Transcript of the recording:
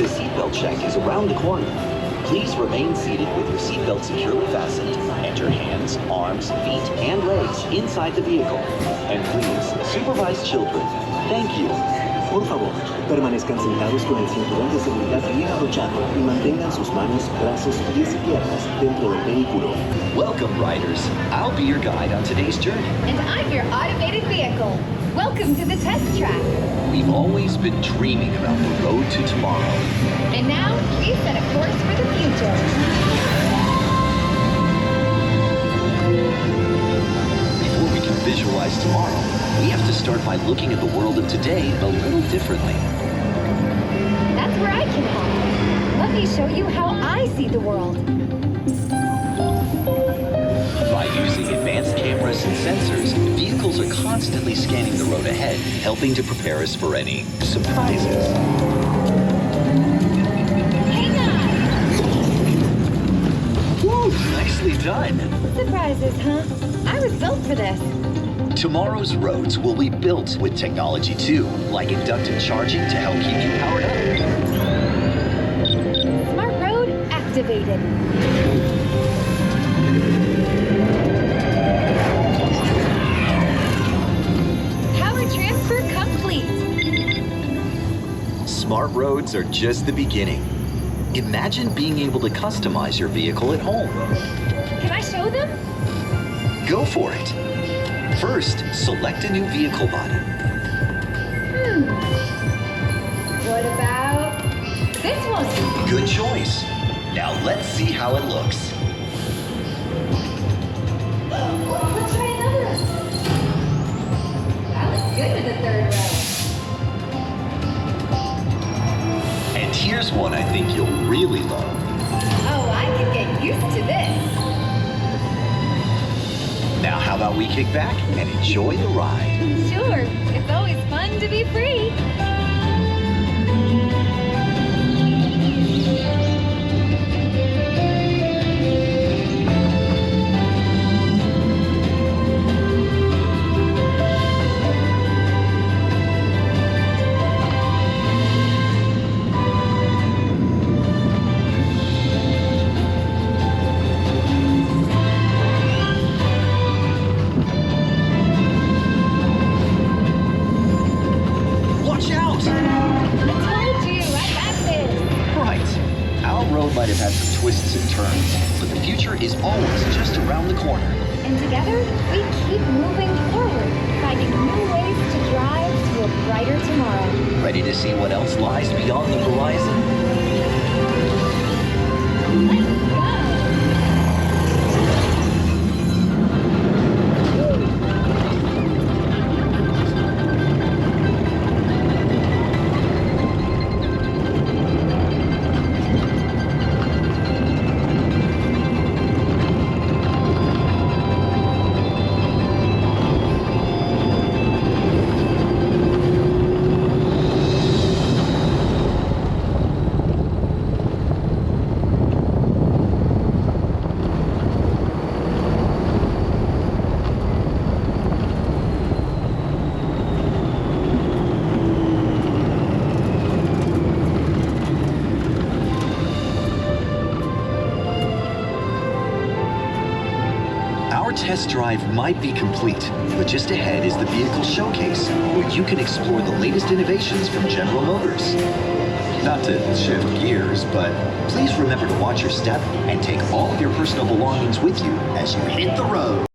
The seatbelt check is around the corner. Please remain seated with your seatbelt securely fastened. Enter hands, arms, feet, and legs inside the vehicle. And please, supervise children. Thank you. Por favor, permanezcan sentados con el cinturón de seguridad bien abrochado y mantengan sus manos, brazos, pies y piernas dentro del vehículo. Welcome, riders. I'll be your guide on today's journey. And I'm your automated vehicle. Welcome to the test track. We've always been dreaming about the road to tomorrow. And now, we've set a course for the future. Before we can visualize tomorrow, we have to start by looking at the world of today a little differently. That's where I can help. Let me show you how I see the world. By using advanced cameras and sensors, vehicles are constantly scanning the road ahead, helping to prepare us for any surprises. Hang on! Woo! Nicely done! Surprises, huh? I was built for this. Tomorrow's roads will be built with technology too, like inductive charging to help keep you powered up. Smart road activated. Power transfer complete. Smart roads are just the beginning. Imagine being able to customize your vehicle at home. Can I show them? Go for it. First, select a new vehicle body. What about this one? Good choice. Now let's see how it looks. Let's try another. That looks good in the third row. And here's one I think you'll really love. Oh, I can get used to this. Now how about we kick back and enjoy the ride? Sure, it's always fun to be free. Might have had some twists and turns, but the future is always just around the corner. And together, we keep moving forward, finding new ways to drive to a brighter tomorrow. Ready to see what else lies beyond the horizon? Let's go! Our test drive might be complete, but just ahead is the vehicle showcase, where you can explore the latest innovations from General Motors. Not to shift gears, but please remember to watch your step and take all of your personal belongings with you as you hit the road.